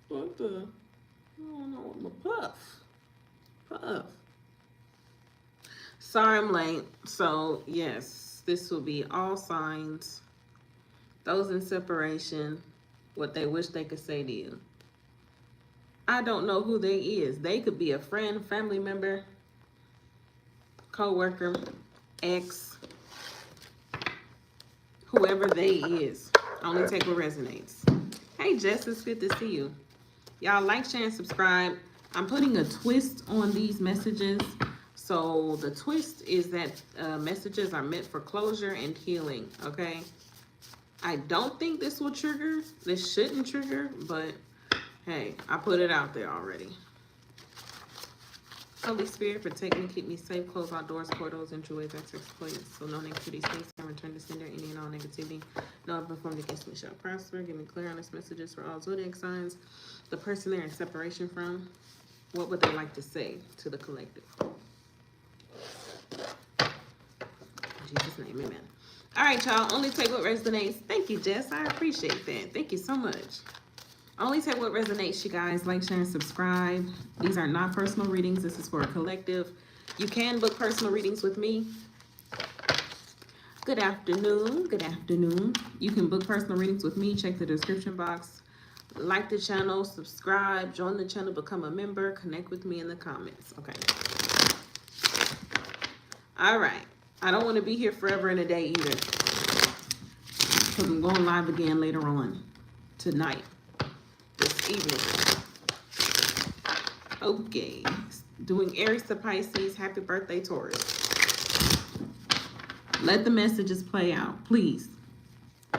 What the? I don't know. My puff. Sorry I'm late. So yes, this will be all signs. Those in separation, what they wish they could say to you. I don't know who they is. They could be a friend, family member, co-worker, ex, whoever they is. Only take what resonates. Hey Jess, it's good to see you. Y'all like, share, and subscribe. I'm putting a twist on these messages. So the twist is that messages are meant for closure and healing, okay? I don't think this will trigger. This shouldn't trigger, but hey, I put it out there already. Holy Spirit, protect me, keep me safe, close all doors, portals, entryways, access points, so no negativity stays can return to sender, any and all negativity. No weapon formed against me shall prosper. Give me clear, honest messages for all zodiac signs. The person they're in separation from, what would they like to say to the collective? In Jesus' name, amen. All right, y'all, only take what resonates. Thank you, Jess. I appreciate that. Thank you so much. Only take what resonates, you guys. Like, share, and subscribe. These are not personal readings. This is for a collective. You can book personal readings with me. Good afternoon. Good afternoon. You can book personal readings with me. Check the description box. Like the channel, subscribe, join the channel, become a member, connect with me in the comments. Okay. All right. I don't want to be here forever and a day either, because I'm going live again later on tonight. This evening. Okay. Doing Aries to Pisces. Happy birthday, Taurus. Let the messages play out, please.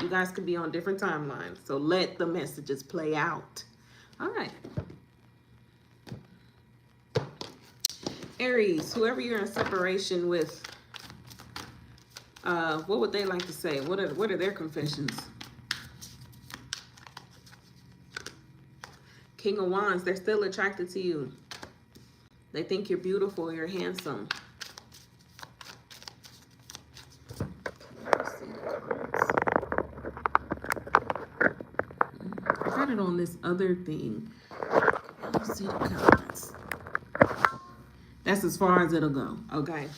You guys could be on different timelines, so let the messages play out. All right. Aries, whoever you're in separation with, what would they like to say? What are their confessions? King of Wands, they're still attracted to you. They think you're beautiful, you're handsome. I got it on this other thing. Let's see the comments. That's as far as it'll go, okay?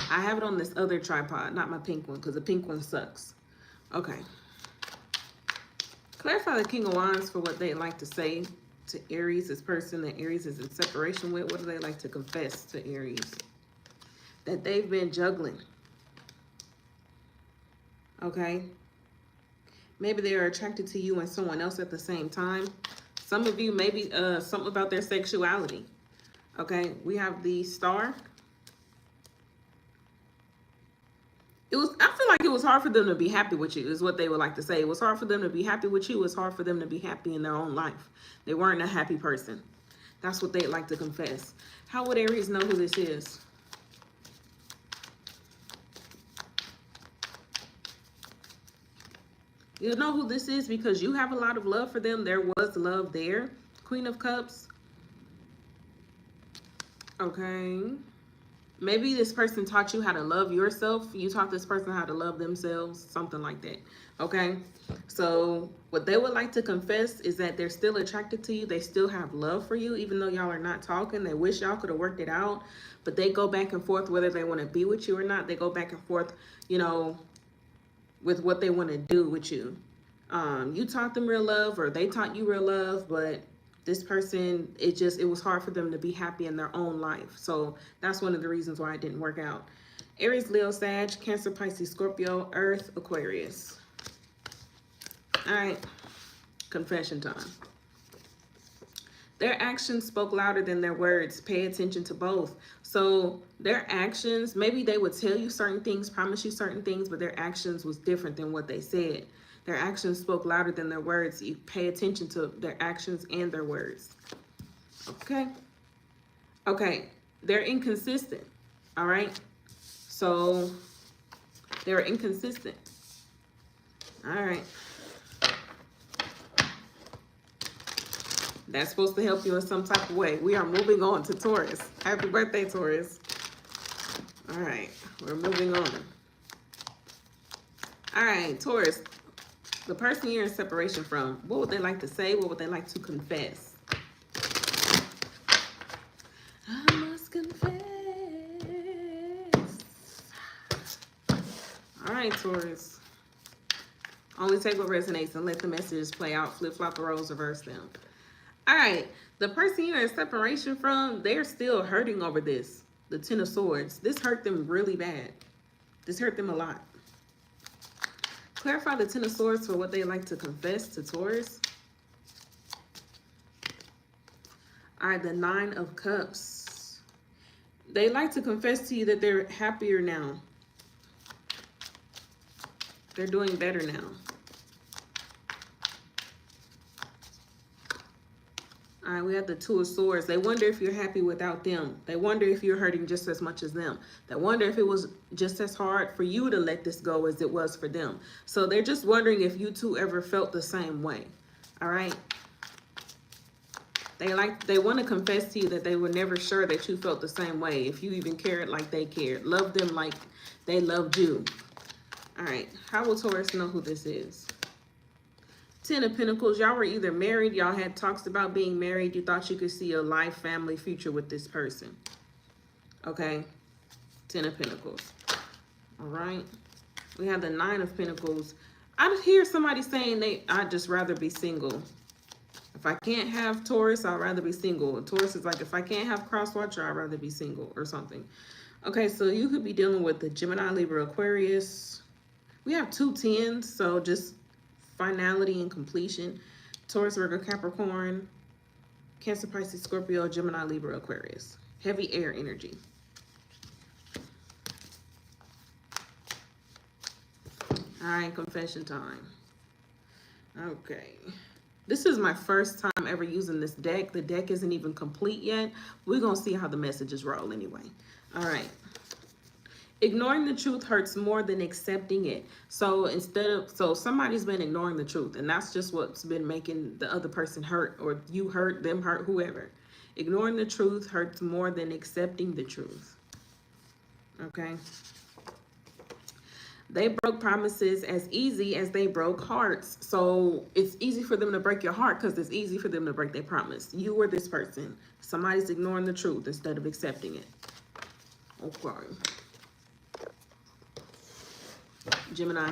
I have it on this other tripod, not my pink one, because the pink one sucks. Okay. Clarify the King of Wands for what they like to say to Aries, this person that Aries is in separation with. What do they like to confess to Aries? That they've been juggling. Okay. Maybe they are attracted to you and someone else at the same time. Some of you, maybe something about their sexuality. Okay. We have the Star. I feel like it was hard for them to be happy with you, is what they would like to say. It was hard for them to be happy with you. It's hard for them to be happy in their own life. They weren't a happy person. That's what they'd like to confess. How would Aries know who this is? You know who this is because you have a lot of love for them. There was love there. Queen of Cups. Okay. Maybe this person taught you how to love yourself. You taught this person how to love themselves, something like that. Okay. So what they would like to confess is that they're still attracted to you. They still have love for you, even though y'all are not talking. They wish y'all could have worked it out, but they go back and forth whether they want to be with you or not. They go back and forth, you know, with what they want to do with you. You taught them real love, or they taught you real love, but this person, it was hard for them to be happy in their own life. So that's one of the reasons why it didn't work out. Aries, Leo, Sag, Cancer, Pisces, Scorpio, Earth, Aquarius. All right, confession time. Their actions spoke louder than their words. Pay attention to both. So their actions, maybe they would tell you certain things, promise you certain things, but their actions was different than what they said. Their actions spoke louder than their words. You pay attention to their actions and their words. Okay. Okay. They're inconsistent. All right. So they're inconsistent. All right. That's supposed to help you in some type of way. We are moving on to Taurus. Happy birthday, Taurus. All right. We're moving on. All right, Taurus. The person you're in separation from, what would they like to say? What would they like to confess? I must confess. All right, Taurus. Only take what resonates and let the messages play out. Flip-flop the roles, reverse them. All right. The person you're in separation from, they're still hurting over this. The Ten of Swords. This hurt them really bad. This hurt them a lot. Clarify the Ten of Swords for what they like to confess to Taurus. All right, the Nine of Cups. They like to confess to you that they're happier now. They're doing better now. All right, we have the Two of Swords. They wonder if you're happy without them. They wonder if you're hurting just as much as them. They wonder if it was just as hard for you to let this go as it was for them. So they're just wondering if you two ever felt the same way. All right. They want to confess to you that they were never sure that you felt the same way. If you even cared like they cared. Loved them like they loved you. All right. How will Taurus know who this is? Ten of Pentacles. Y'all were either married. Y'all had talks about being married. You thought you could see a life, family, future with this person. Okay. Ten of Pentacles. All right. We have the Nine of Pentacles. I hear somebody saying I'd just rather be single. If I can't have Taurus, I'd rather be single. Taurus is like, if I can't have cross-watcher, I'd rather be single or something. Okay, so you could be dealing with the Gemini, Libra, Aquarius. We have two tens, so just finality and completion. Taurus, Virgo, Capricorn, Cancer, Pisces, Scorpio, Gemini, Libra, Aquarius. Heavy air energy. All right, confession time. Okay. This is my first time ever using this deck. The deck isn't even complete yet. We're going to see how the messages roll anyway. All right. Ignoring the truth hurts more than accepting it. So somebody's been ignoring the truth, and that's just what's been making the other person hurt, or you hurt, them hurt, whoever. Ignoring the truth hurts more than accepting the truth. Okay. They broke promises as easy as they broke hearts. So it's easy for them to break your heart because it's easy for them to break their promise. You or this person. Somebody's ignoring the truth instead of accepting it. Okay. Gemini.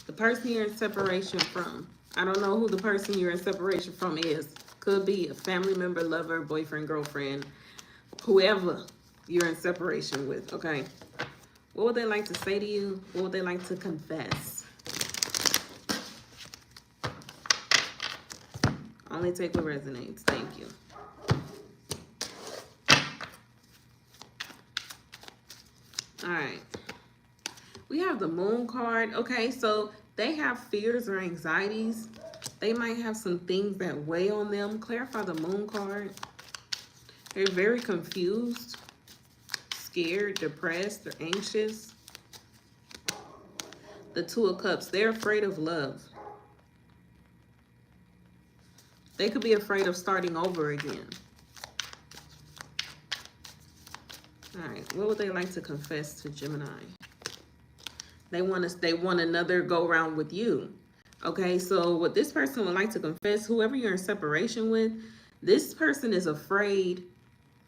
The person you're in separation from. I don't know who the person you're in separation from is. Could be a family member, lover, boyfriend, girlfriend, whoever you're in separation with, okay? What would they like to say to you? What would they like to confess? Only take what resonates. Thank you. All right. We have the Moon card. Okay, so they have fears or anxieties. They might have some things that weigh on them. Clarify the Moon card. They're very confused, scared, depressed, or anxious. The Two of Cups. They're afraid of love. They could be afraid of starting over again. All right. What would they like to confess to Gemini? They want another go around with you. Okay, so what this person would like to confess, whoever you're in separation with, this person is afraid,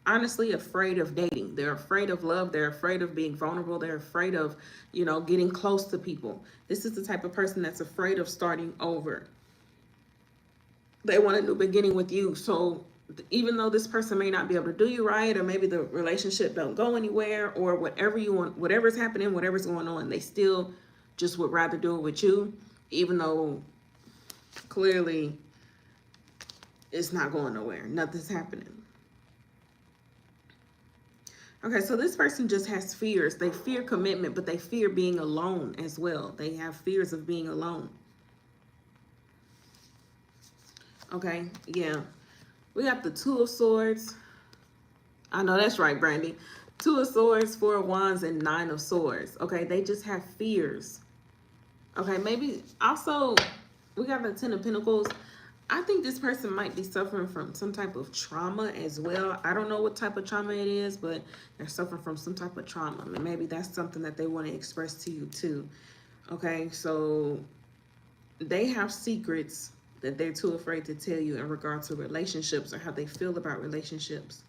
honestly afraid of dating. They're afraid of love. They're afraid of being vulnerable. They're afraid of, getting close to people. This is the type of person that's afraid of starting over. They want a new beginning with you. So even though this person may not be able to do you right, or maybe the relationship don't go anywhere, or whatever you want, whatever's happening, whatever's going on, they still just would rather do it with you. Even though clearly it's not going nowhere. Nothing's happening. Okay, so this person just has fears. They fear commitment, but they fear being alone as well. They have fears of being alone. Okay, yeah. We got the Two of Swords. I know that's right, Brandy. Two of Swords, Four of Wands, and Nine of Swords. Okay, they just have fears. Okay, maybe also we got the Ten of Pentacles. I think this person might be suffering from some type of trauma as well. I don't know what type of trauma it is, but they're suffering from some type of trauma. And maybe that's something that they want to express to you too. Okay, so they have secrets that they're too afraid to tell you in regard to relationships or how they feel about relationships.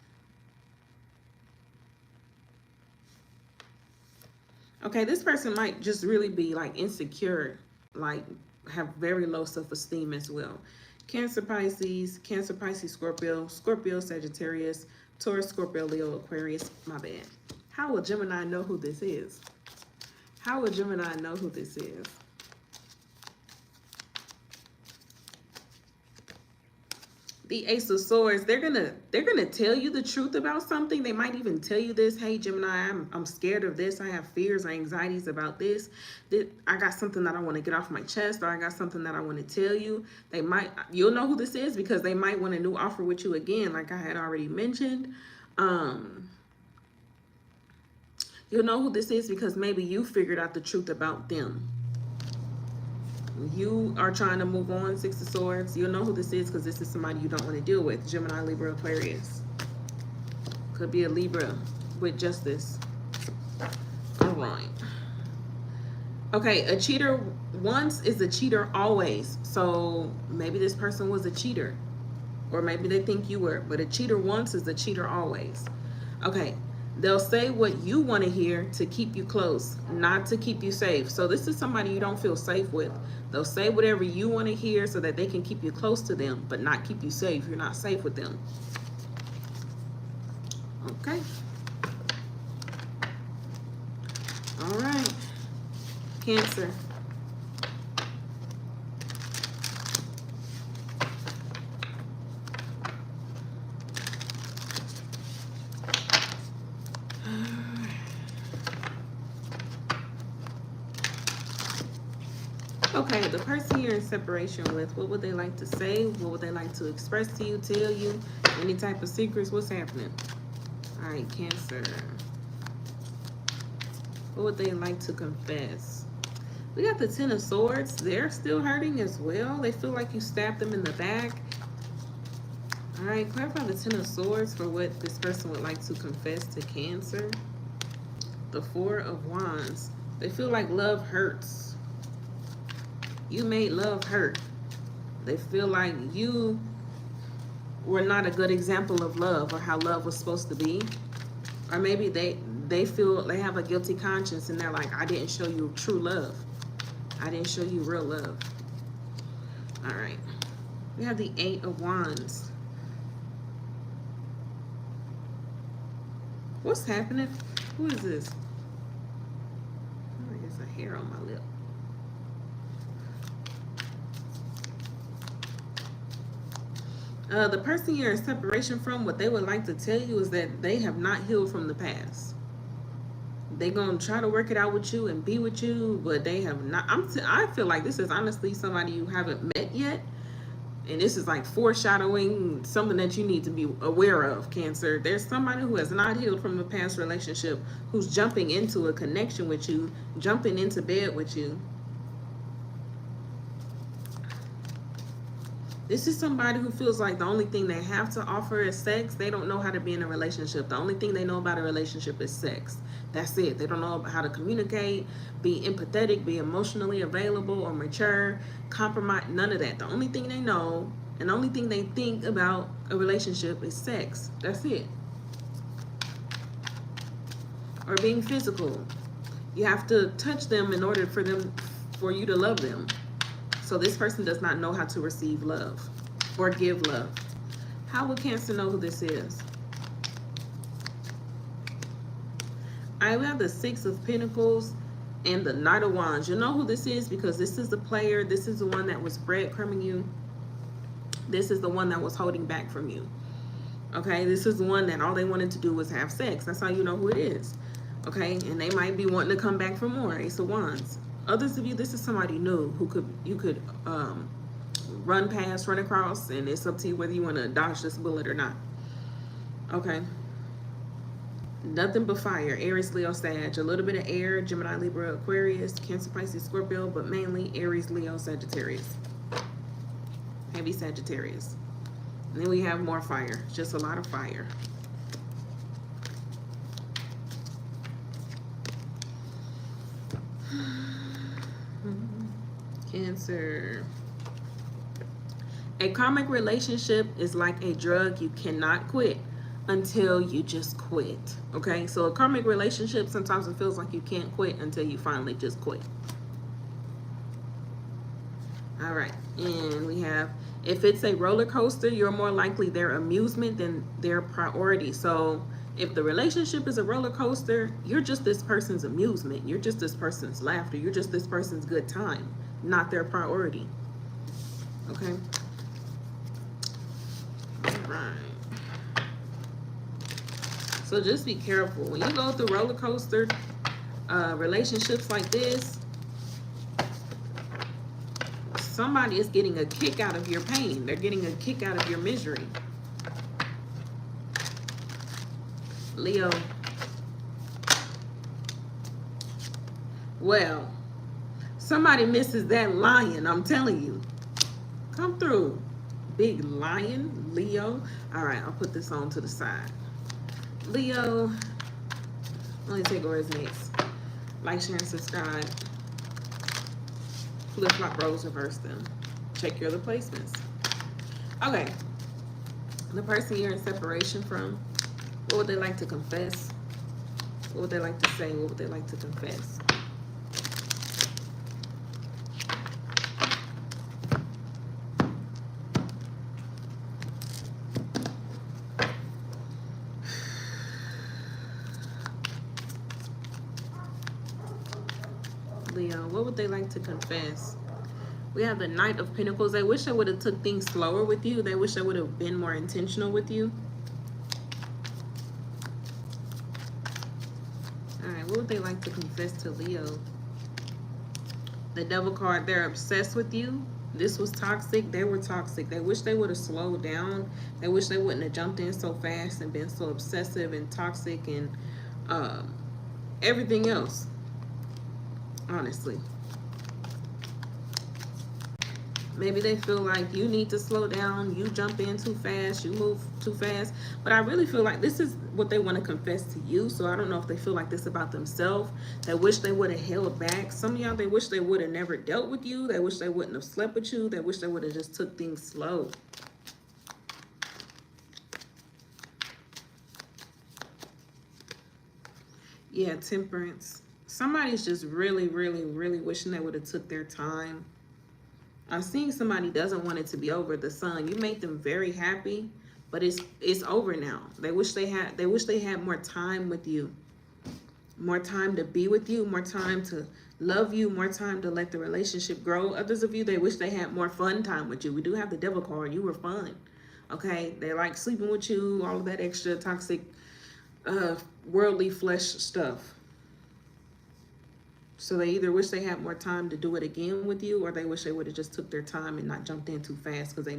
Okay, this person might just really be like insecure, like have very low self-esteem as well. Cancer, Pisces, Scorpio, Scorpio, Sagittarius, Taurus, Scorpio, Leo, Aquarius. My bad. How will Gemini know who this is? How will Gemini know who this is? The Ace of Swords, they're gonna tell you the truth about something. They might even tell you this. Hey, Gemini, I'm scared of this. I have fears or anxieties about this. I got something that I want to get off my chest, or I got something that I want to tell you. You'll know who this is because they might want a new offer with you again, like I had already mentioned. You'll know who this is because maybe you figured out the truth about them. You are trying to move on, Six of Swords. You'll know who this is because this is somebody you don't want to deal with. Gemini, Libra, Aquarius. Could be a Libra with justice. All right. Okay, a cheater once is a cheater always. So maybe this person was a cheater. Or maybe they think you were. But a cheater once is a cheater always. Okay. They'll say what you want to hear to keep you close, not to keep you safe. So this is somebody you don't feel safe with. They'll say whatever you want to hear so that they can keep you close to them, but not keep you safe. You're not safe with them. Okay. All right. Cancer. Okay, the person you're in separation with, what would they like to say? What would they like to express to you, tell you? Any type of secrets? What's happening? All right, Cancer. What would they like to confess? We got the Ten of Swords. They're still hurting as well. They feel like you stabbed them in the back. All right, clarify the Ten of Swords for what this person would like to confess to Cancer. The Four of Wands. They feel like love hurts. You made love hurt. They feel like you were not a good example of love or how love was supposed to be. Or maybe they feel they have a guilty conscience and they're like, I didn't show you true love. I didn't show you real love. All right. We have the Eight of Wands. What's happening? Who is this? Oh, there's a hair on my lip. The person you're in separation from, what they would like to tell you is that they have not healed from the past. They're going to try to work it out with you and be with you, but they have not. I feel like this is honestly somebody you haven't met yet. And this is like foreshadowing something that you need to be aware of, Cancer. There's somebody who has not healed from a past relationship who's jumping into a connection with you, jumping into bed with you. This is somebody who feels like the only thing they have to offer is sex. They don't know how to be in a relationship. The only thing they know about a relationship is sex. That's it. They don't know how to communicate, be empathetic, be emotionally available or mature, compromise, none of that. The only thing they know and the only thing they think about a relationship is sex. That's it. Or being physical. You have to touch them in order for you to love them. So this person does not know how to receive love or give love. How will Cancer know who this is? All right, we have the Six of Pentacles and the Knight of Wands. You know who this is because this is the player. This is the one that was breadcrumbing you. This is the one that was holding back from you. Okay, this is the one that all they wanted to do was have sex. That's how you know who it is. Okay, and they might be wanting to come back for more. Ace of Wands. Others of you, this is somebody new who you could run past, run across, and it's up to you whether you want to dodge this bullet or not. Okay. Nothing but fire. Aries, Leo, Sag. A little bit of air. Gemini, Libra, Aquarius, Cancer, Pisces, Scorpio, but mainly Aries, Leo, Sagittarius. Heavy Sagittarius. And then we have more fire. Just a lot of fire. Cancer. A karmic relationship is like a drug you cannot quit until you just quit. Okay, so a karmic relationship, sometimes it feels like you can't quit until you finally just quit. All right, and we have, if it's a roller coaster, you're more likely their amusement than their priority. So if the relationship is a roller coaster, you're just this person's amusement. You're just this person's laughter. You're just this person's good time, not their priority. Okay. All right. So just be careful. When you go through roller coaster relationships like this, somebody is getting a kick out of your pain. They're getting a kick out of your misery. Leo. Well, somebody misses that lion, I'm telling you. Come through, big lion, Leo. All right, I'll put this on to the side. Leo, let me take over as next. Like, share, and subscribe. Flip, flop, rose, reverse them. Check your other placements. Okay, the person you're in separation from, what would they like to confess? What would they like to say? What would they like to confess? Leo, what would they like to confess? We have the Knight of Pentacles. They wish they would have took things slower with you. They wish they would have been more intentional with you. All right, what would they like to confess to Leo? The Devil card, they're obsessed with you. This was toxic. They were toxic. They wish they would have slowed down. They wish they wouldn't have jumped in so fast and been so obsessive and toxic and everything else. Honestly. Maybe they feel like you need to slow down, you jump in too fast, you move too fast. But I really feel like this is what they want to confess to you. So I don't know if they feel like this about themselves. They wish they would have held back. Some of y'all, they wish they would have never dealt with you. They wish they wouldn't have slept with you. They wish they would have just took things slow. Yeah, Temperance. Somebody's just really, really, really wishing they would have took their time. I'm seeing somebody doesn't want it to be over. The Sun, you made them very happy, but it's over now. They wish they had more time with you, more time to be with you, more time to love you, more time to let the relationship grow. Others of you, they wish they had more fun time with you. We do have the Devil card. You were fun, okay? They like sleeping with you, all of that extra toxic, worldly flesh stuff. So they either wish they had more time to do it again with you, or they wish they would have just took their time and not jumped in too fast because they...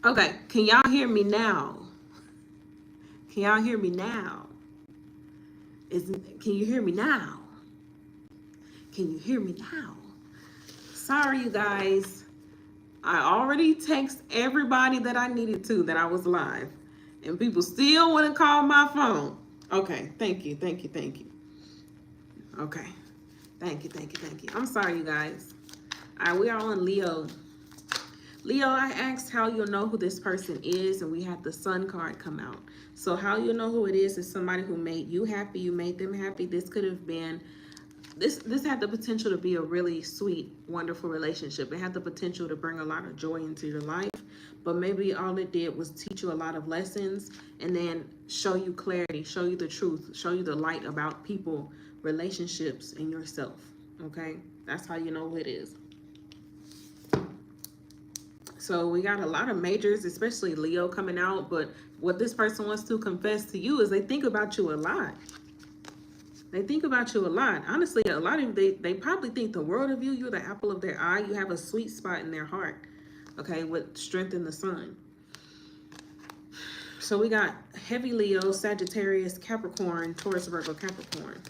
Okay, can y'all hear me now? Can y'all hear me now? Can you hear me now? Can you hear me now? Sorry, you guys. I already text everybody that I needed to that I was live. And people still want to call my phone. Okay, thank you, thank you, thank you. Okay, thank you, thank you, thank you. I'm sorry, you guys. All right, we are on Leo. Leo, I asked how you'll know who this person is, and we had the Sun card come out. So how you'll know who it is somebody who made you happy, you made them happy. This could have been, this had the potential to be a really sweet, wonderful relationship. It had the potential to bring a lot of joy into your life, but maybe all it did was teach you a lot of lessons and then show you clarity, show you the truth, show you the light about people, relationships, and yourself. Okay? That's how you know who it is. So we got a lot of majors, especially Leo, coming out. But what this person wants to confess to you is they think about you a lot. They think about you a lot. Honestly, a lot of them, they probably think the world of you. You're the apple of their eye. You have a sweet spot in their heart. Okay, with strength in the sun. So we got heavy Leo, Sagittarius, Capricorn, Taurus, Virgo, Capricorn.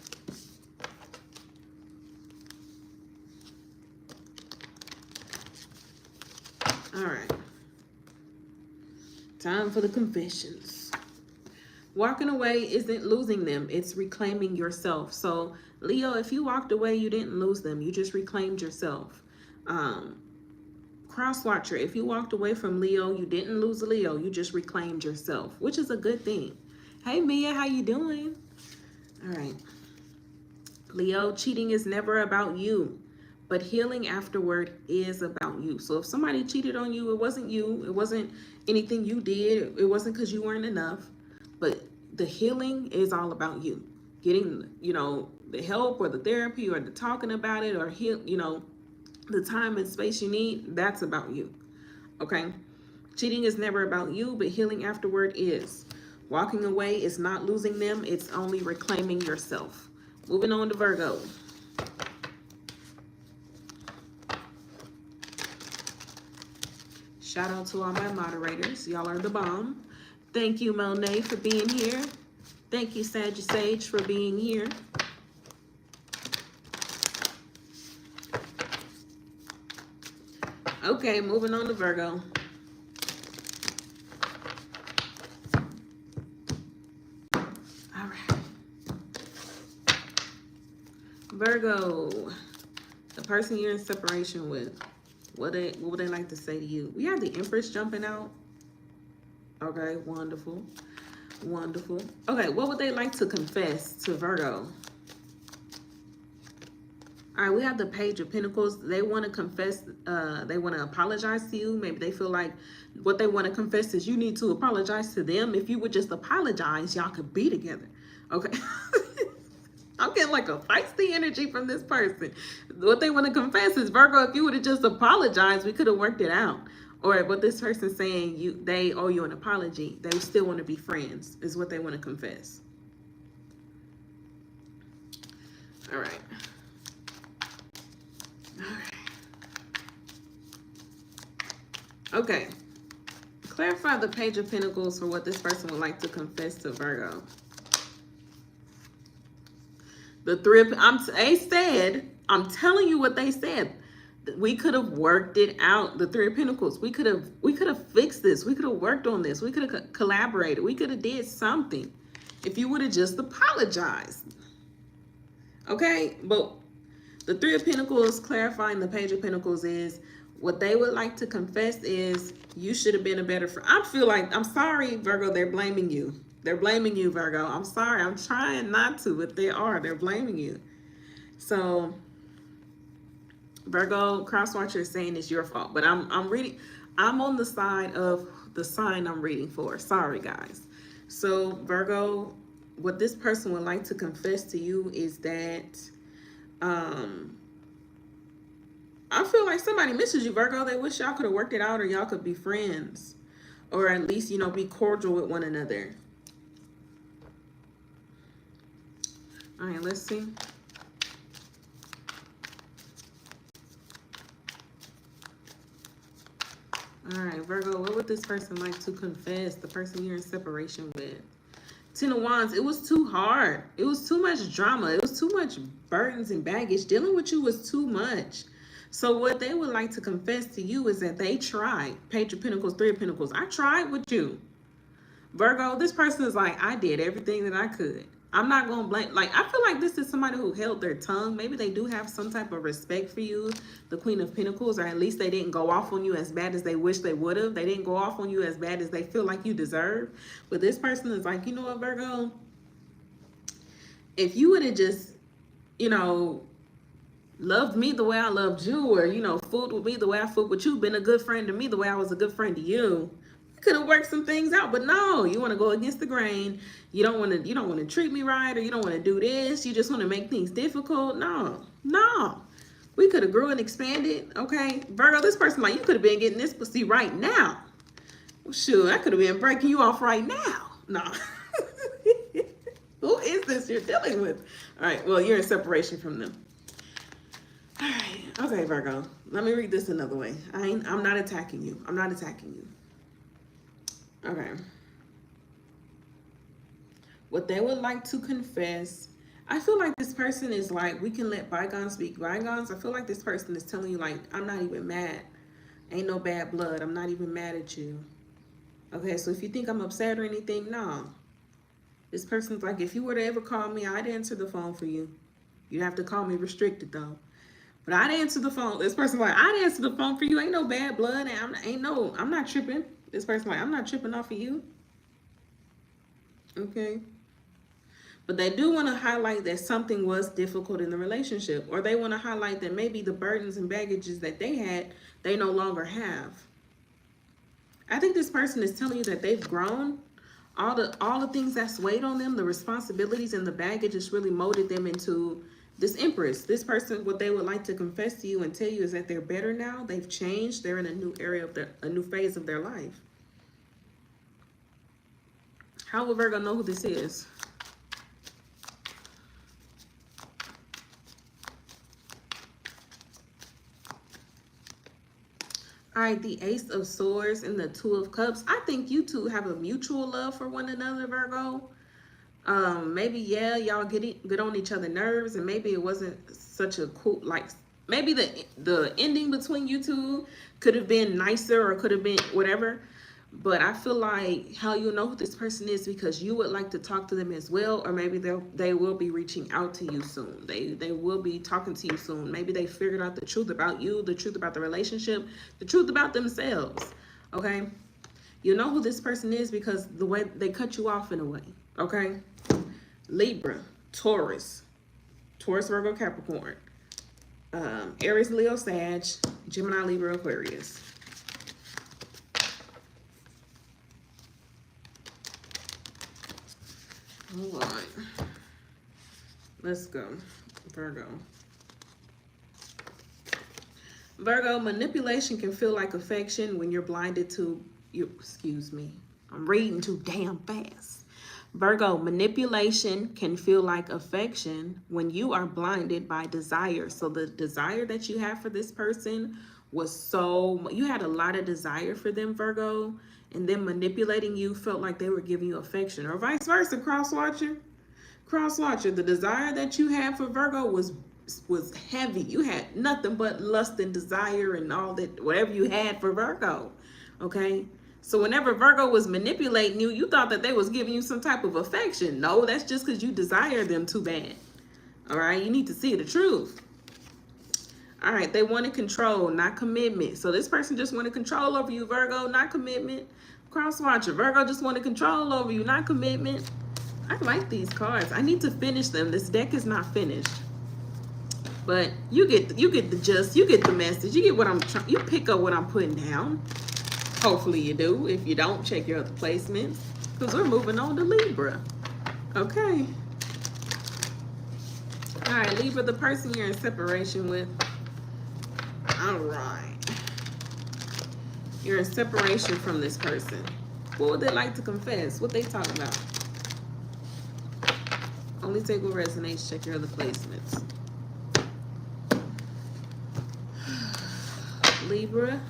All right. Time for the confessions. Walking away isn't losing them. It's reclaiming yourself. So, Leo, if you walked away, you didn't lose them. You just reclaimed yourself. Cross watcher, if you walked away from Leo, you didn't lose Leo. You just reclaimed yourself, which is a good thing. Hey, Mia, how you doing? All right. Leo, cheating is never about you. But healing afterward is about you. So if somebody cheated on you, it wasn't you. It wasn't anything you did. It wasn't because you weren't enough. But the healing is all about you. Getting, you know, the help or the therapy or the talking about it or, you know, the time and space you need, that's about you. Okay? Cheating is never about you, but healing afterward is. Walking away is not losing them. It's only reclaiming yourself. Moving on to Virgo. Shout out to all my moderators. Y'all are the bomb. Thank you, Monet, for being here. Thank you, Sage, for being here. Okay, moving on to Virgo. All right. Virgo, the person you're in separation with. What would they like to say to you? We have the Empress jumping out. Okay, wonderful. Wonderful. Okay, what would they like to confess to Virgo? All right, we have the Page of Pentacles. They want to confess, they want to apologize to you. Maybe they feel like what they want to confess is you need to apologize to them. If you would just apologize, y'all could be together. Okay. I'm getting like a feisty energy from this person. What they want to confess is, Virgo, if you would have just apologized, we could have worked it out. Or what this person's saying, they owe you an apology. They still want to be friends, is what they want to confess. All right. All right. Okay. Clarify the Page of Pentacles for what this person would like to confess to Virgo. The three, I'm telling you what they said. We could have worked it out. The Three of Pentacles. We could have fixed this. We could have worked on this. We could have collaborated. We could have did something if you would have just apologized. Okay, but the Three of Pentacles clarifying the Page of Pentacles is what they would like to confess is you should have been a better friend. I feel like, I'm sorry, Virgo, they're blaming you. They're blaming you, Virgo. I'm sorry. I'm trying not to, but they are. They're blaming you. So, Virgo, Crosswatcher is saying it's your fault. But I'm on the side of the sign I'm reading for. Sorry, guys. So, Virgo, what this person would like to confess to you is that I feel like somebody misses you, Virgo. They wish y'all could have worked it out or y'all could be friends. Or at least, you know, be cordial with one another. All right, let's see. All right, Virgo, what would this person like to confess? The person you're in separation with. Ten of Wands, it was too hard. It was too much drama. It was too much burdens and baggage. Dealing with you was too much. So what they would like to confess to you is that they tried. Page of Pentacles, Three of Pentacles. I tried with you. Virgo, this person is like, I did everything that I could. I'm not going to blame. Like, I feel like this is somebody who held their tongue. Maybe they do have some type of respect for you, the Queen of Pentacles, or at least they didn't go off on you as bad as they wish they would have. They didn't go off on you as bad as they feel like you deserve. But this person is like, you know what, Virgo? If you would have just, you know, loved me the way I loved you, or, you know, fooled with me the way I fooled with you, been a good friend to me the way I was a good friend to you, could have worked some things out. But no, you want to go against the grain. You don't want to treat me right, or you don't want to do this. You just want to make things difficult. No, we could have grew and expanded. Okay, Virgo, this person, like, you could have been getting this pussy right now. Well, sure, I could have been breaking you off right now. No. Who is this you're dealing with? All right, well, you're in separation from them. All right, okay, Virgo, let me read this another way. I'm not attacking you. I'm not attacking you. Okay. What they would like to confess, I feel like this person is like, we can let bygones be bygones. I feel like this person is telling you, like, I'm not even mad. Ain't no bad blood. I'm not even mad at you. Okay, so if you think I'm upset or anything, no. This person's like, if you were to ever call me, I'd answer the phone for you. You'd have to call me restricted, though. But I'd answer the phone. This person's like, I'd answer the phone for you. Ain't no bad blood. I'm not tripping. This person's like, I'm not tripping off of you. Okay. But they do want to highlight that something was difficult in the relationship. Or they want to highlight that maybe the burdens and baggages that they had, they no longer have. I think this person is telling you that they've grown. All the things that's weighed on them, the responsibilities and the baggage, has really molded them into this Empress. This person, what they would like to confess to you and tell you is that they're better now. They've changed. They're in a new area of a new phase of their life. How will Virgo know who this is? All right, the Ace of Swords and the Two of Cups. I think you two have a mutual love for one another, Virgo. Maybe, yeah, y'all get on each other's nerves, and maybe it wasn't such a cool, like, maybe the ending between you two could have been nicer, or could have been whatever. But I feel like how you know who this person is because you would like to talk to them as well, or maybe they will be reaching out to you soon. They will be talking to you soon. Maybe they figured out the truth about you, the truth about the relationship, the truth about themselves. Okay, you know who this person is because the way they cut you off in a way. Okay, Libra, Taurus, Virgo, Capricorn, Aries, Leo, Sag, Gemini, Libra, Aquarius. All right, let's go. Virgo, manipulation can feel like affection when you're blinded to you. Excuse me, I'm reading too damn fast. Virgo, manipulation can feel like affection when you are blinded by desire. So the desire that you have for this person was you had a lot of desire for them, Virgo, and then manipulating you felt like they were giving you affection, or vice versa. Cross-watcher, the desire that you had for Virgo was heavy. You had nothing but lust and desire and all that, whatever you had for Virgo. Okay, so whenever Virgo was manipulating you, you thought that they was giving you some type of affection. No, that's just because you desire them too bad. All right, you need to see the truth. All right, they wanted control, not commitment. So this person just wanted control over you, Virgo, not commitment. Cross-watcher, Virgo just wanted control over you, not commitment. I like these cards. I need to finish them. This deck is not finished. But you get the gist, you get the message, you get what I'm trying, you pick up what I'm putting down. Hopefully you do. If you don't, check your other placements, because we're moving on to Libra. Okay. All right, Libra, the person you're in separation with. All right. You're in separation from this person. What would they like to confess? What they talking about? Only take what resonates. Check your other placements. Libra.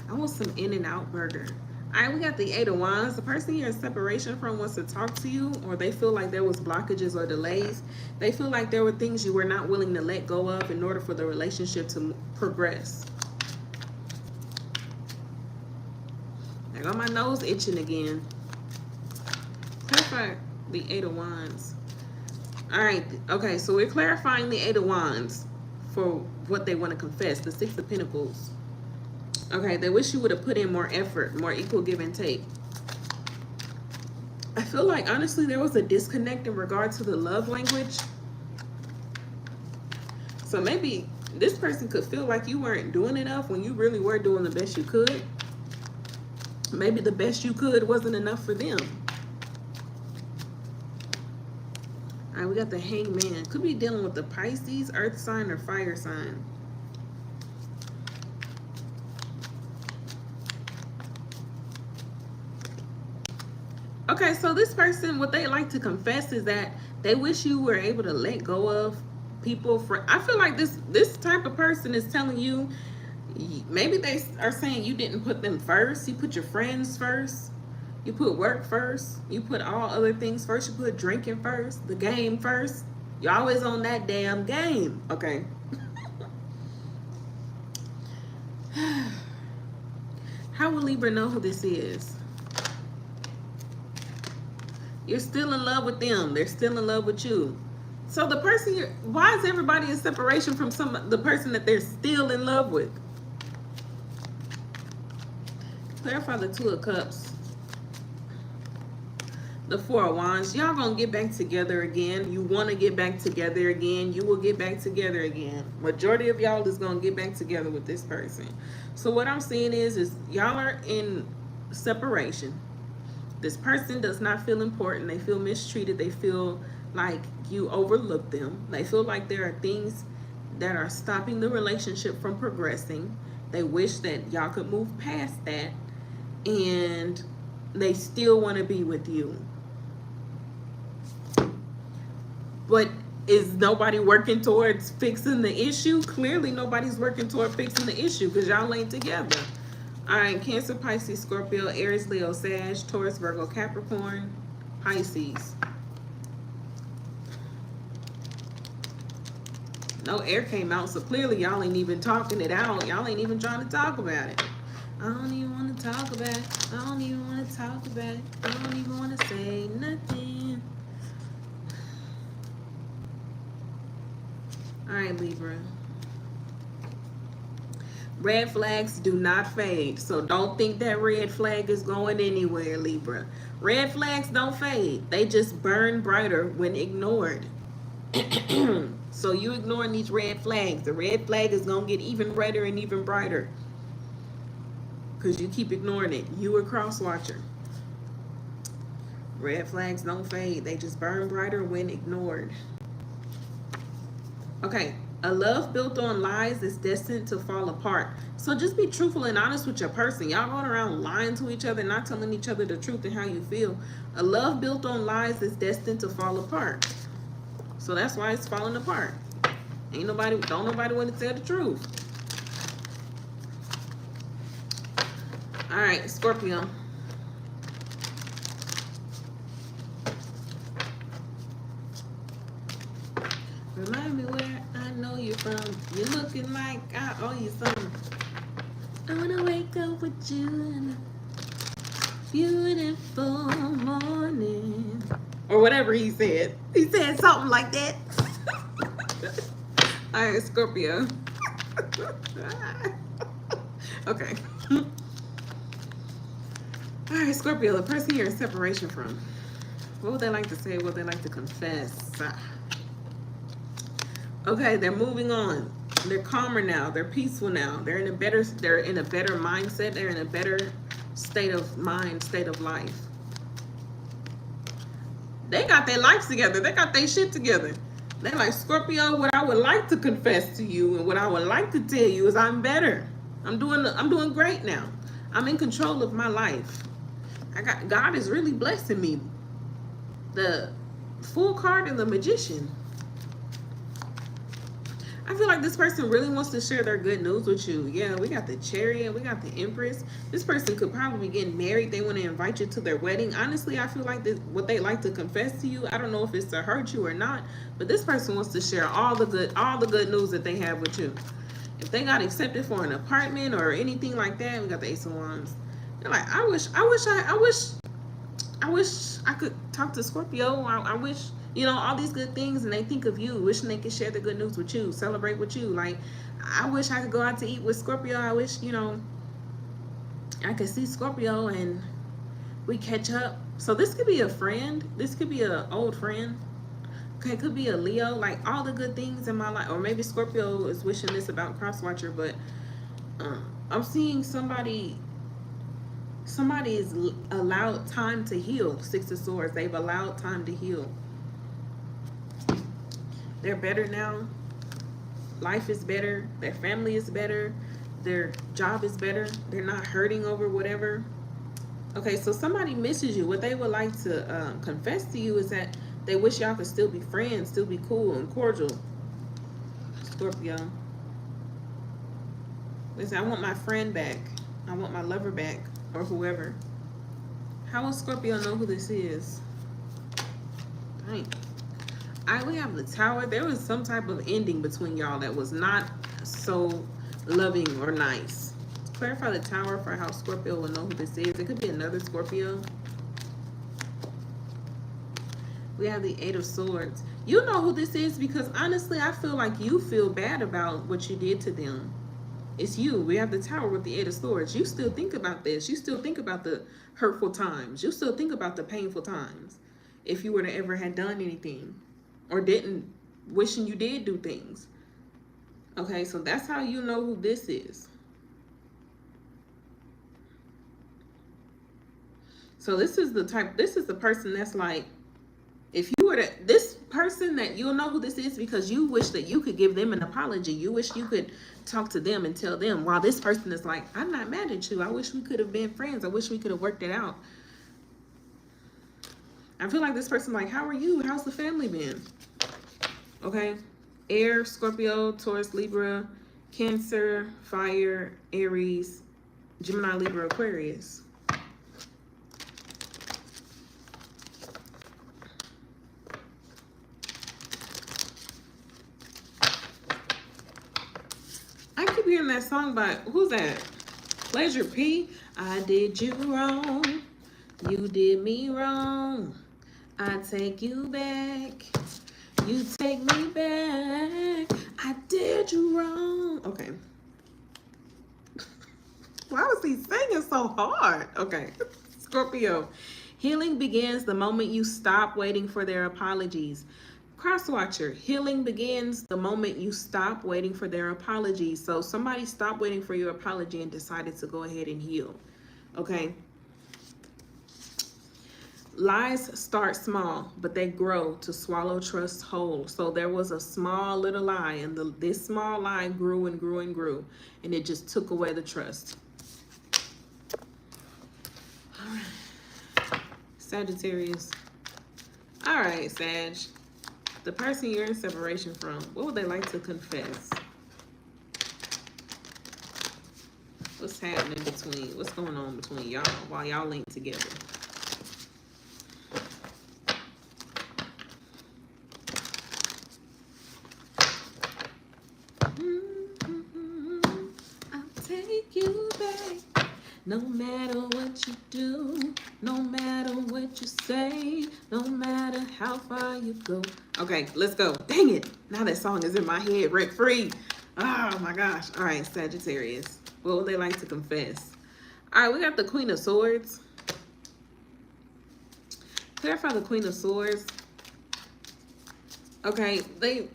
I want some in and out burger. All right, we got the 8 of Wands. The person you're in separation from wants to talk to you, or they feel like there was blockages or delays. They feel like there were things you were not willing to let go of in order for the relationship to progress. I got my nose itching again. Clarify the Eight of Wands. All right. Okay, so we're clarifying the Eight of Wands for what they want to confess. The Six of Pentacles. Okay, they wish you would have put in more effort, more equal give and take. I feel like, honestly, there was a disconnect in regard to the love language. So maybe this person could feel like you weren't doing enough when you really were doing the best you could. Maybe the best you could wasn't enough for them. All right, we got the Hangman. Could be dealing with the Pisces, earth sign, or fire sign. Okay, so this person, what they like to confess is that they wish you were able to let go of people. I feel like this type of person is telling you, maybe they are saying you didn't put them first. You put your friends first. You put work first. You put all other things first. You put drinking first, the game first. You're always on that damn game. Okay. How will Libra know who this is? You're still in love with them. They're still in love with you. So the person why is everybody in separation from the person that they're still in love with? Clarify the Two of Cups. The Four of Wands. Y'all gonna get back together again. You want to get back together again. You will get back together again. Majority of y'all is gonna get back together with this person. So what I'm seeing is y'all are in separation. This person does not feel important. They feel mistreated. They feel like you overlooked them. They feel like there are things that are stopping the relationship from progressing. They wish that y'all could move past that, and they still want to be with you. But is nobody working towards fixing the issue? Clearly nobody's working toward fixing the issue because y'all ain't together. All right, Cancer, Pisces, Scorpio, Aries, Leo, Sag, Taurus, Virgo, Capricorn, Pisces. No air came out, so clearly y'all ain't even talking it out. Y'all ain't even trying to talk about it. I don't even want to talk about it. I don't even want to talk about it. I don't even want to say nothing. All right, Libra. Red flags do not fade, so don't think that red flag is going anywhere, Libra. Red flags don't fade. They just burn brighter when ignored. So you ignoring these red flags. The red flag is going to get even redder and even brighter because you keep ignoring it. You a cross watcher. Red flags don't fade. They just burn brighter when ignored. Okay, a love built on lies is destined to fall apart. So just be truthful and honest with your person. Y'all going around lying to each other, not telling each other the truth and how you feel. A love built on lies is destined to fall apart. So that's why it's falling apart. Don't nobody want to tell the truth. All right, Scorpio. Remind me where I know you're from. You're looking like I owe you something. I wanna wake up with you in a beautiful morning. Or whatever he said. He said something like that. All right, Scorpio. Okay. All right, Scorpio, the person you're in separation from. What would they like to say? What would they like to confess? Okay, they're moving on. They're calmer now. They're peaceful now. They're in a better mindset. They're in a better state of mind, state of life. They got their lives together. They got their shit together. They're like, Scorpio, what I would like to confess to you and what I would like to tell you is I'm better. I'm doing great now. I'm in control of my life. God is really blessing me. The Fool card and the Magician. I feel like this person really wants to share their good news with you. Yeah, we got the Chariot, we got the Empress. This person could probably be getting married. They want to invite you to their wedding. Honestly, I feel like what they like to confess to you, I don't know if it's to hurt you or not, but this person wants to share all the good news that they have with you. If they got accepted for an apartment or anything like that, we got the Ace of Wands. They're like, I wish I could talk to Scorpio. I wish, you know, all these good things, and they think of you, wishing they could share the good news with you, celebrate with you. Like, I wish I could go out to eat with Scorpio. I wish, you know, I could see Scorpio and we catch up. So this could be a friend. This could be an old friend. Okay, it could be a Leo. Like, all the good things in my life, or maybe Scorpio is wishing this about Crosswatcher, but I'm seeing somebody is allowed time to heal. Six of Swords. They've allowed time to heal. They're better now. Life is better. Their family is better. Their job is better. They're not hurting over whatever. Okay, so somebody misses you. What they would like to confess to you is that they wish y'all could still be friends, still be cool and cordial. Scorpio. Listen, I want my friend back. I want my lover back. Or whoever. How will Scorpio know who this is? Dang. We have the Tower. There was some type of ending between y'all that was not so loving or nice. Clarify the Tower for how Scorpio will know who this is. It could be another Scorpio. We have the Eight of Swords. You know who this is because honestly, I feel like you feel bad about what you did to them. It's you. We have the Tower with the Eight of Swords. You still think about this. You still think about the hurtful times. You still think about the painful times. If you were to ever have done anything or didn't, wishing you did do things. Okay, so that's how you know who this is. So this is the person that's like, if you were to, this person that you'll know who this is because you wish that you could give them an apology. You wish you could talk to them and tell them, while this person is like, I'm not mad at you. I wish we could have been friends. I wish we could have worked it out. I feel like this person like, how are you? How's the family been? Okay. Air, Scorpio, Taurus, Libra, Cancer, Fire, Aries, Gemini, Libra, Aquarius. Hearing that song by, who's that? Pleasure P. I did you wrong. You did me wrong. I take you back. You take me back. I did you wrong. Okay. Why was he singing so hard? Okay. Scorpio. Healing begins the moment you stop waiting for their apologies. Crosswatcher, healing begins the moment you stop waiting for their apologies. So somebody stopped waiting for your apology and decided to go ahead and heal. Okay. Lies start small, but they grow to swallow trust whole. So there was a small little lie, and this small lie grew and grew and grew, and it just took away the trust. All right. Sagittarius. All right, Sag. The person you're in separation from, what would they like to confess? What's happening between, what's going on between y'all while y'all link together? I'll take you back. No matter what you do, no matter what you say, no matter how far you go. Okay, let's go. Dang it. Now that song is in my head, rent free. Oh my gosh. All right, Sagittarius. What would they like to confess? All right, we got the Queen of Swords. Clarify the Queen of Swords. Okay,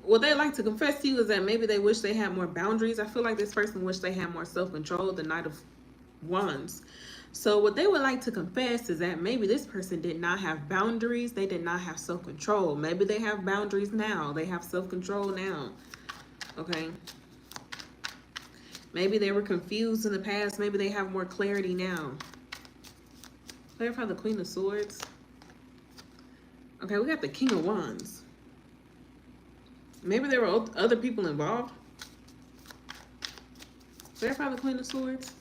what they like to confess to you is that maybe they wish they had more boundaries. I feel like this person wish they had more self-control. The Knight of Wands. So what they would like to confess is that maybe this person did not have boundaries. They did not have self-control. Maybe they have boundaries now. They have self-control now. Okay. Maybe they were confused in the past. Maybe they have more clarity now. Clarify the Queen of Swords. Okay, we got the King of Wands. Maybe there were other people involved. Clarify the Queen of Swords.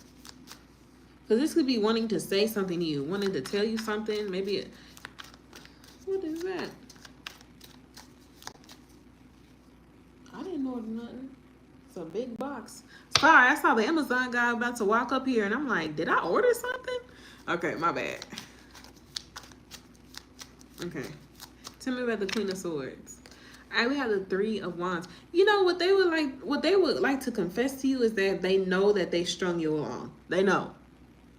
Because this could be wanting to say something to you, wanting to tell you something. Maybe what is that? I didn't order nothing. It's a big box. Sorry, I saw the Amazon guy about to walk up here, and I'm like, did I order something? Okay, my bad. Okay. Tell me about the Queen of Swords. All right, we have the Three of Wands. You know what they would like to confess to you is that they know that they strung you along. They know.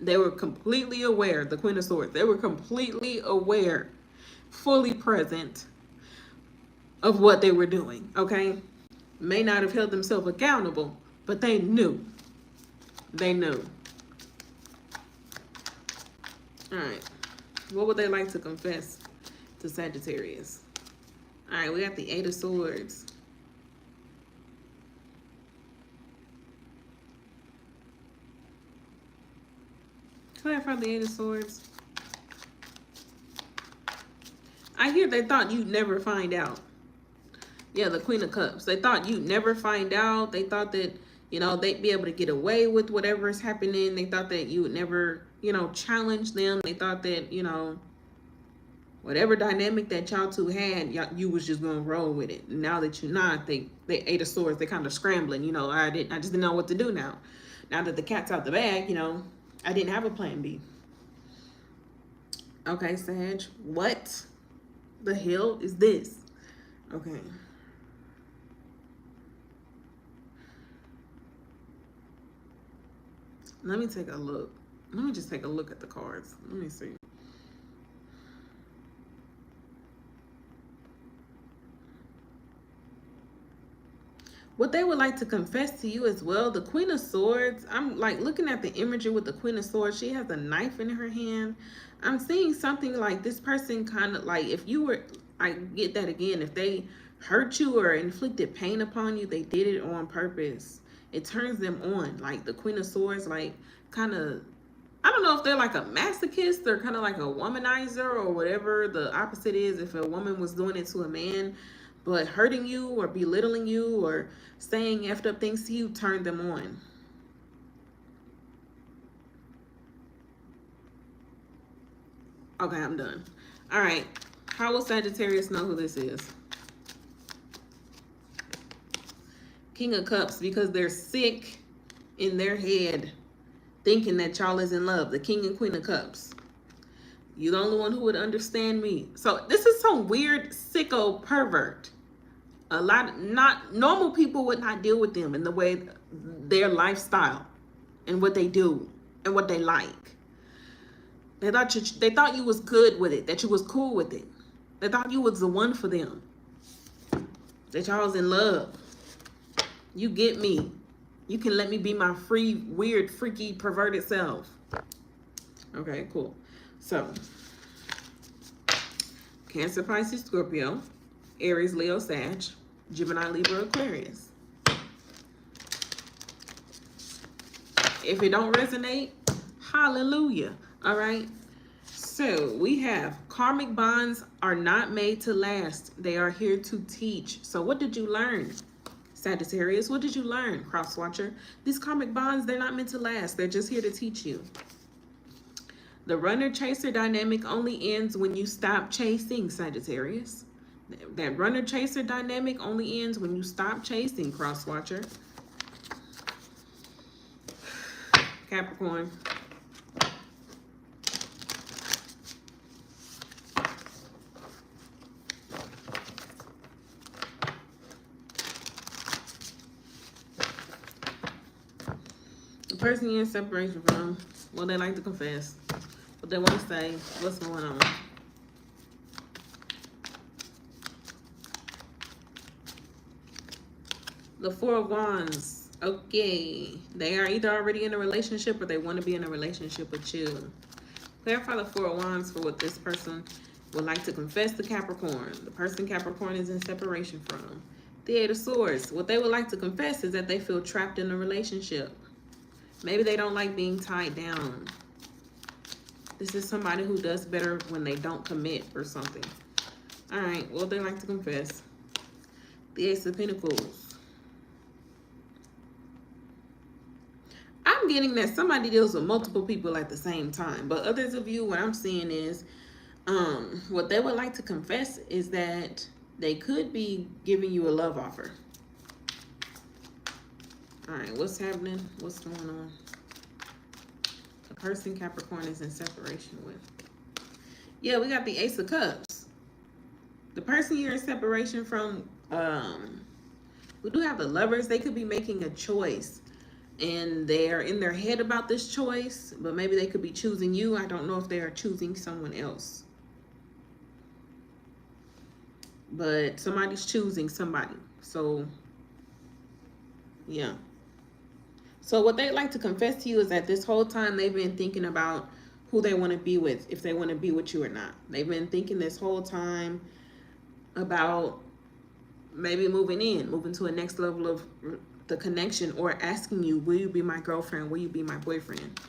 They were completely aware, the Queen of Swords. They were completely aware, fully present of what they were doing, okay? May not have held themselves accountable, but they knew. They knew. All right. What would they like to confess to Sagittarius? All right, we got the Eight of Swords. Clarify the Eight of Swords. I hear they thought you'd never find out. Yeah, the Queen of Cups. They thought you'd never find out. They thought that, you know, they'd be able to get away with whatever is happening. They thought that you would never, you know, challenge them. They thought that, you know, whatever dynamic that y'all two had, you was just gonna roll with it. And now that you're not, they Eight of Swords, they kind of scrambling. You know, I just didn't know what to do now. Now that the cat's out the bag, you know, I didn't have a plan B. Okay, Sag, what the hell is this? Okay. Let me take a look. Let me just take a look at the cards. Let me see. What they would like to confess to you as well, the Queen of Swords, I'm like looking at the imagery with the Queen of Swords. She has a knife in her hand. I'm seeing something like this person kind of like, if you were, I get that again, if they hurt you or inflicted pain upon you, they did it on purpose. It turns them on. Like the Queen of Swords, like kind of, I don't know if they're like a masochist or kind of like a womanizer or whatever the opposite is. If a woman was doing it to a man, but hurting you or belittling you or saying effed up things to you turned them on. Okay, I'm done. All right. How will Sagittarius know who this is? King of Cups, because they're sick in their head thinking that y'all is in love. The King and Queen of Cups. You're the only one who would understand me. So this is some weird sicko pervert. A lot, not normal people would not deal with them in the way their lifestyle and what they do and what they like. They thought you was good with it, that you was cool with it. They thought you was the one for them. That y'all was in love. You get me. You can let me be my free, weird, freaky, perverted self. Okay, cool. So, Cancer, Pisces, Scorpio, Aries, Leo, Sag, Gemini, Libra, Aquarius. If it don't resonate, hallelujah. All right. So we have karmic bonds are not made to last. They are here to teach. So what did you learn, Sagittarius? What did you learn, Cross Watcher? These karmic bonds, they're not meant to last. They're just here to teach you. The runner-chaser dynamic only ends when you stop chasing, Sagittarius. That runner-chaser dynamic only ends when you stop chasing, Cross Watcher. Capricorn. The person you're in separation from, what they like to confess, what they want to say, what's going on. The Four of Wands. Okay. They are either already in a relationship or they want to be in a relationship with you. Clarify the Four of Wands for what this person would like to confess to Capricorn. The person Capricorn is in separation from. The Eight of Swords. What they would like to confess is that they feel trapped in a relationship. Maybe they don't like being tied down. This is somebody who does better when they don't commit or something. All right. What they like to confess. The Ace of Pentacles. I'm getting that somebody deals with multiple people at the same time. But others of you, what I'm seeing is what they would like to confess is that they could be giving you a love offer. All right, what's happening? What's going on? The person Capricorn is in separation with. Yeah, we got the Ace of Cups. The person you're in separation from, we do have the Lovers. They could be making a choice, and they're in their head about this choice, but maybe they could be choosing you. I don't know if they are choosing someone else. But somebody's choosing somebody. So, yeah. So what they like to confess to you is that this whole time they've been thinking about who they want to be with, if they want to be with you or not. They've been thinking this whole time about maybe moving to a next level of the connection, or asking you, will you be my girlfriend? Will you be my boyfriend?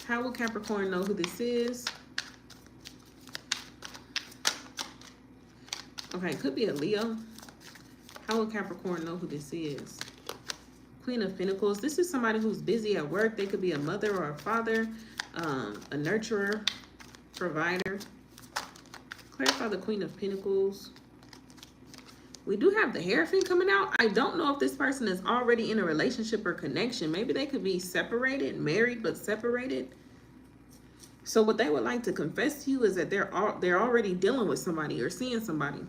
How will Capricorn know who this is? Okay, it could be a Leo. How will Capricorn know who this is? Queen of Pentacles. This is somebody who's busy at work. They could be a mother or a father, a nurturer, provider. Clarify the Queen of Pentacles. We do have the Hierophant coming out. I don't know if this person is already in a relationship or connection. Maybe they could be separated, married, but separated. So what they would like to confess to you is that they're already dealing with somebody or seeing somebody.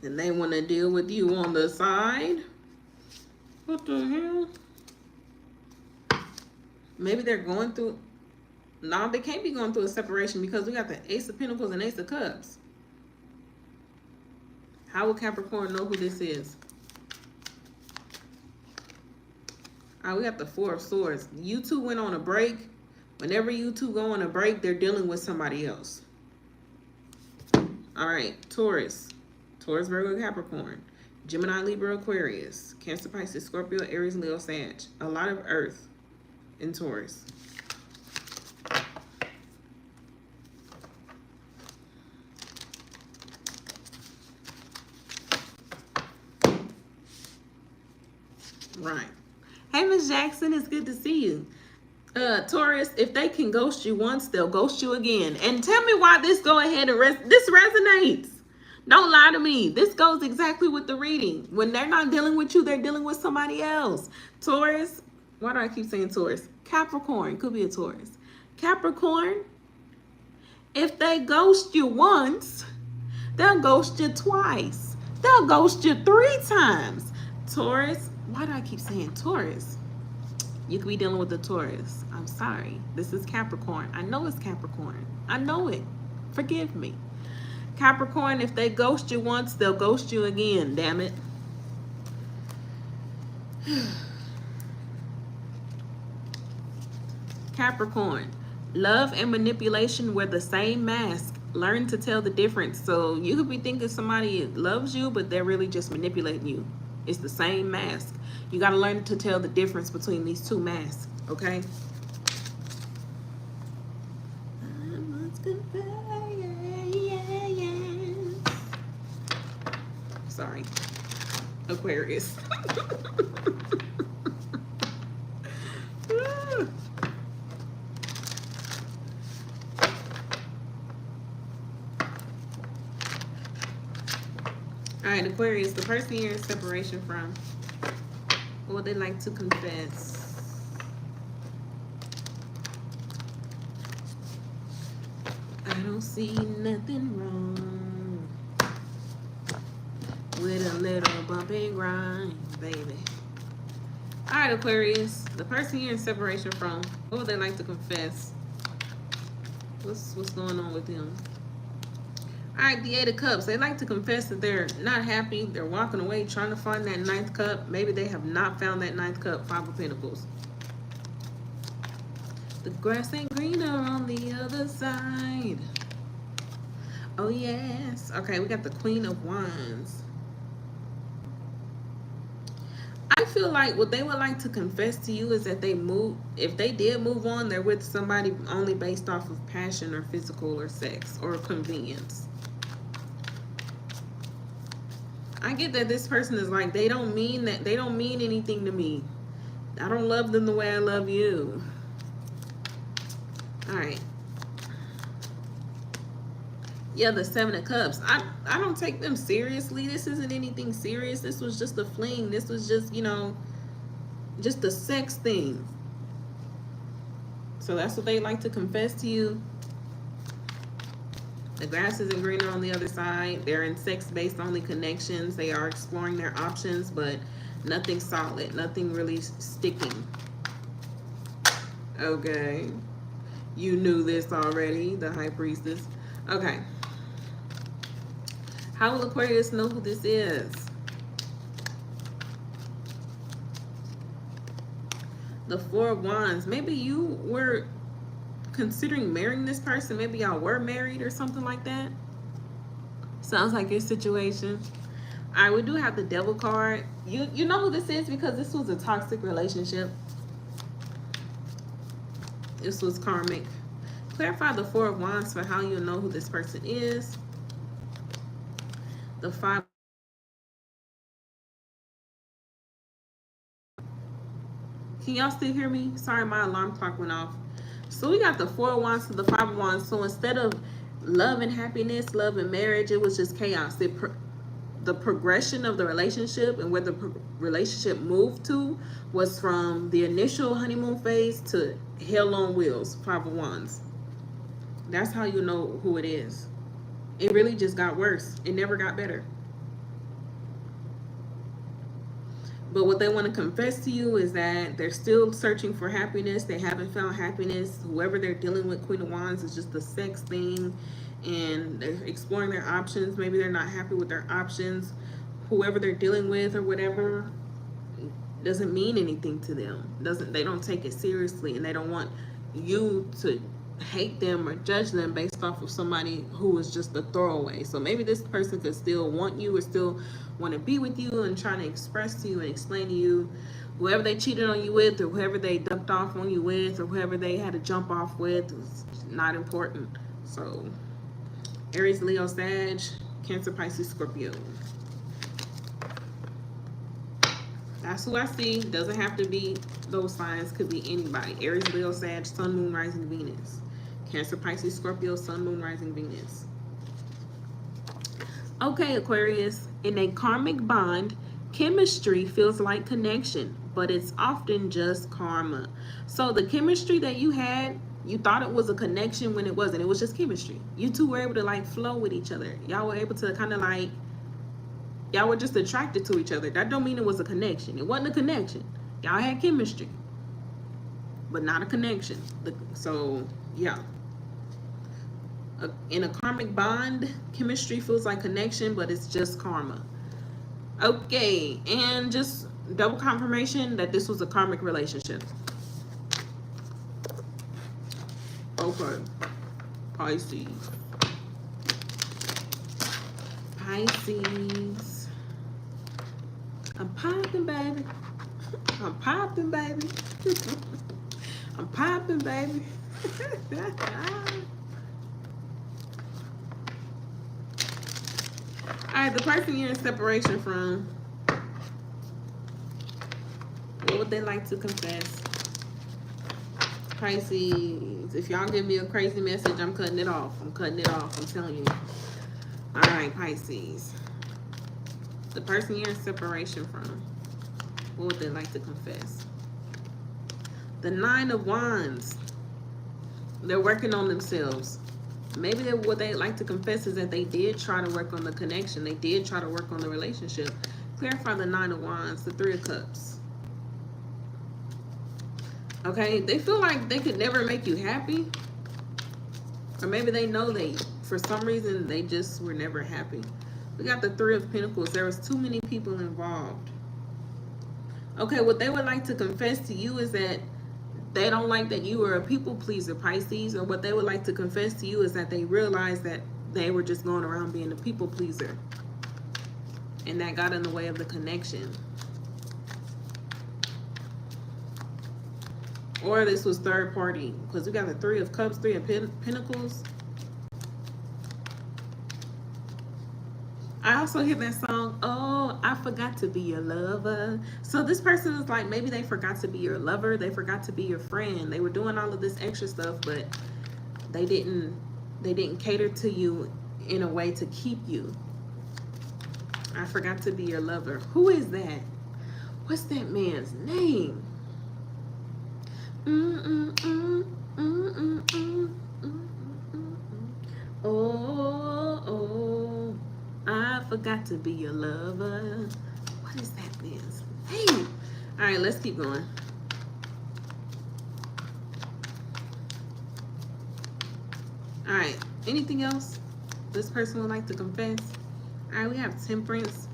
And they want to deal with you on the side. What the hell? Maybe they're going through... No, they can't be going through a separation because we got the Ace of Pentacles and Ace of Cups. How will Capricorn know who this is? We got the Four of Swords. You two went on a break. Whenever you two go on a break, they're dealing with somebody else. All right, Taurus. Taurus, Virgo, Capricorn. Gemini, Libra, Aquarius. Cancer, Pisces, Scorpio, Aries, Leo, Sag. A lot of Earth in Taurus. Right. Hey, Miss Jackson, it's good to see you. Taurus, if they can ghost you once, they'll ghost you again. And tell me why this go ahead and this resonates. Don't lie to me. This goes exactly with the reading. When they're not dealing with you, they're dealing with somebody else. Taurus, why do I keep saying Taurus? Capricorn, could be a Taurus. Capricorn, if they ghost you once, they'll ghost you twice. They'll ghost you 3 times. Taurus, why do I keep saying Taurus? You could be dealing with the Taurus. I'm sorry. This is Capricorn. I know it's Capricorn. I know it. Forgive me. Capricorn, if they ghost you once, they'll ghost you again. Damn it. Capricorn, love and manipulation wear the same mask. Learn to tell the difference. So you could be thinking somebody loves you, but they're really just manipulating you. It's the same mask. You got to learn to tell the difference between these two masks, okay? I must confess. Sorry. Aquarius. All right, Aquarius, the person you're in separation from, what would they like to confess? I don't see nothing wrong with a little bump and grind, baby. All right, Aquarius, the person you're in separation from, what would they like to confess? What's going on with them? All right, the 8 of Cups. They like to confess that they're not happy. They're walking away, trying to find that 9th cup. Maybe they have not found that 9th cup. 5 of Pentacles. The grass ain't greener on the other side. Oh, yes. Okay, we got the Queen of Wands. I feel like what they would like to confess to you is that if they did move on, they're with somebody only based off of passion or physical or sex or convenience. I get that this person is like, they don't mean anything to me. I don't love them the way I love you. All right. Yeah, the Seven of Cups. I don't take them seriously. This isn't anything serious. This was just a fling. This was just, you know, just a sex thing. So that's what they like to confess to you. The grass isn't greener on the other side. They're in sex-based only connections. They are exploring their options, but nothing solid, nothing really sticking. Okay. You knew this already, the High Priestess. Okay. How will Aquarius know who this is? The Four of Wands. Maybe you were considering marrying this person. Maybe y'all were married or something like that. Sounds like your situation. All right, we do have the Devil card. You know who this is because this was a toxic relationship. This was karmic. Clarify the Four of Wands for how you know who this person is. The Five. Can y'all still hear me? Sorry, my alarm clock went off. So we got the Four of Wands to the Five of Wands. So instead of love and happiness, love and marriage, it was just chaos. The progression of the relationship and where the relationship moved to was from the initial honeymoon phase to hell on wheels, Five of Wands. That's how you know who it is. It really just got worse. It never got better. But what they want to confess to you is that they're still searching for happiness. They haven't found happiness. Whoever they're dealing with, Queen of Wands, is just a sex thing. And they're exploring their options. Maybe they're not happy with their options. Whoever they're dealing with or whatever doesn't mean anything to them. They don't take it seriously. And they don't want you to hate them or judge them based off of somebody who is just a throwaway. So maybe this person could still want you or still want to be with you and trying to express to you and explain to you whoever they cheated on you with or whoever they dumped off on you with or whoever they had to jump off with is not important. So Aries, Leo, Sag, Cancer, Pisces, Scorpio. That's who I see. Doesn't have to be those signs. Could be anybody. Aries, Leo, Sag, Sun, Moon, Rising, Venus. Cancer, Pisces, Scorpio, Sun, Moon, Rising, Venus. Okay, Aquarius. In a karmic bond, chemistry feels like connection, but it's often just karma. So the chemistry that you had, you thought it was a connection when it wasn't. It was just chemistry. You two were able to like flow with each other. Y'all were able to kind of like, y'all were just attracted to each other. That don't mean it was a connection. It wasn't a connection. Y'all had chemistry, but not a connection. So yeah. In a karmic bond, chemistry feels like connection, but it's just karma. Okay, and just double confirmation that this was a karmic relationship. Okay, Pisces. Pisces. I'm popping, baby. I'm popping, baby. I'm popping, baby. Alright, the person you're in separation from, what would they like to confess? Pisces, if y'all give me a crazy message, I'm cutting it off. I'm cutting it off, I'm telling you. Alright, Pisces. The person you're in separation from, what would they like to confess? The Nine of Wands. They're working on themselves. Maybe what they like to confess is that they did try to work on the connection. They did try to work on the relationship. Clarify the Nine of Wands, the Three of Cups. Okay, they feel like they could never make you happy. Or maybe they know for some reason, they just were never happy. We got the Three of Pentacles. There was too many people involved. Okay, what they would like to confess to you is that they don't like that you were a people pleaser, Pisces, or what they would like to confess to you is that they realized that they were just going around being a people pleaser. And that got in the way of the connection. Or this was third party, because we got the Three of Cups, Three of Pentacles. I also hear that song, oh, I forgot to be your lover. So this person is like, maybe they forgot to be your lover. They forgot to be your friend. They were doing all of this extra stuff, but they didn't cater to you in a way to keep you. I forgot to be your lover. Who is that? What's that man's name? Oh, I forgot to be your lover. What is that man's name? All right, let's keep going. All right, anything else this person would like to confess? All right, we have Temperance.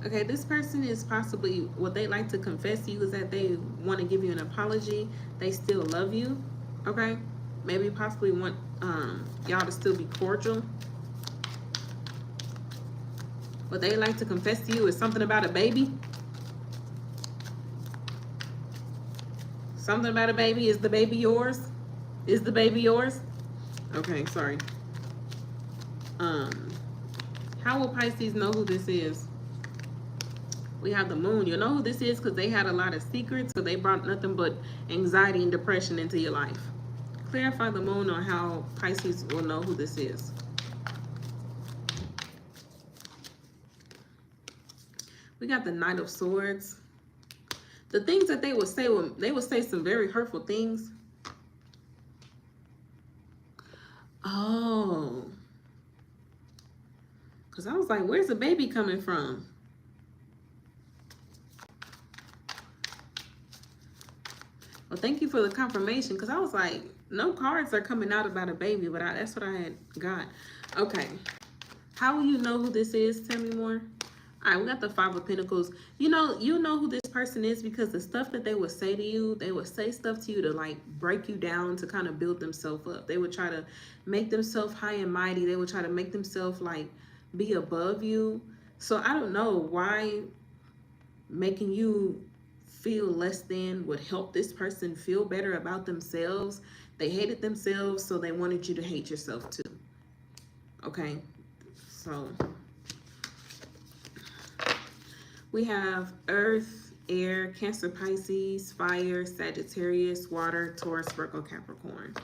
Okay, this person is possibly, what they like to confess to you is that they want to give you an apology. They still love you, okay? Maybe possibly want y'all to still be cordial. What they like to confess to you is something about a baby. Something about a baby. Is the baby yours? Is the baby yours? Okay, sorry. How will Pisces know who this is? We have the moon. You'll know who this is because they had a lot of secrets, so they brought nothing but anxiety and depression into your life. Clarify the moon on how Pisces will know who this is. We got the Knight of Swords. The things that they would say some very hurtful things. Oh. Because I was like, where's the baby coming from? Well, thank you for the confirmation, because I was like, no cards are coming out about a baby, but that's what I had got. Okay. How will you know who this is? Tell me more. All right, we got the Five of Pentacles. You know who this person is because the stuff that they would say to you, they would say stuff to you to like break you down, to kind of build themselves up. They would try to make themselves high and mighty. They would try to make themselves like be above you. So I don't know why making you feel less than would help this person feel better about themselves. They hated themselves, so they wanted you to hate yourself too. Okay, so we have Earth, Air, Cancer, Pisces, Fire, Sagittarius, Water, Taurus, Virgo, Capricorn.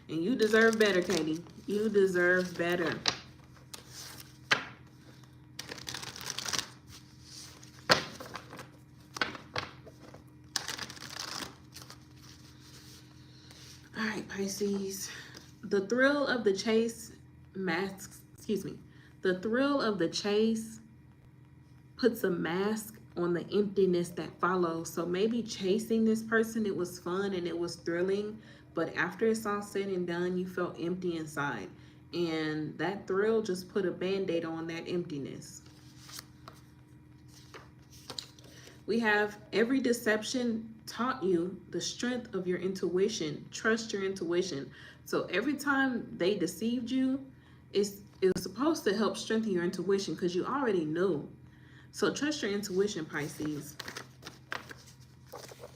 And you deserve better, Katie. You deserve better. All right, Pisces. The thrill of the chase the thrill of the chase puts a mask on the emptiness that follows. So maybe chasing this person, it was fun and it was thrilling, but after it's all said and done, you felt empty inside. And that thrill just put a band-aid on that emptiness. We have every deception taught you the strength of your intuition. Trust your intuition. So every time they deceived you, it was supposed to help strengthen your intuition because you already knew. So trust your intuition, Pisces.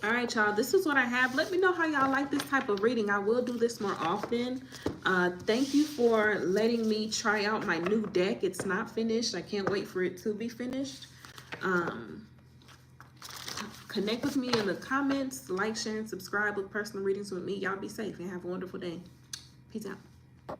All right, y'all, this is what I have. Let me know how y'all like this type of reading. I will do this more often. Thank you for letting me try out my new deck. It's not finished. I can't wait for it to be finished. Connect with me in the comments. Like, share, and subscribe with personal readings with me. Y'all be safe and have a wonderful day. Peace out.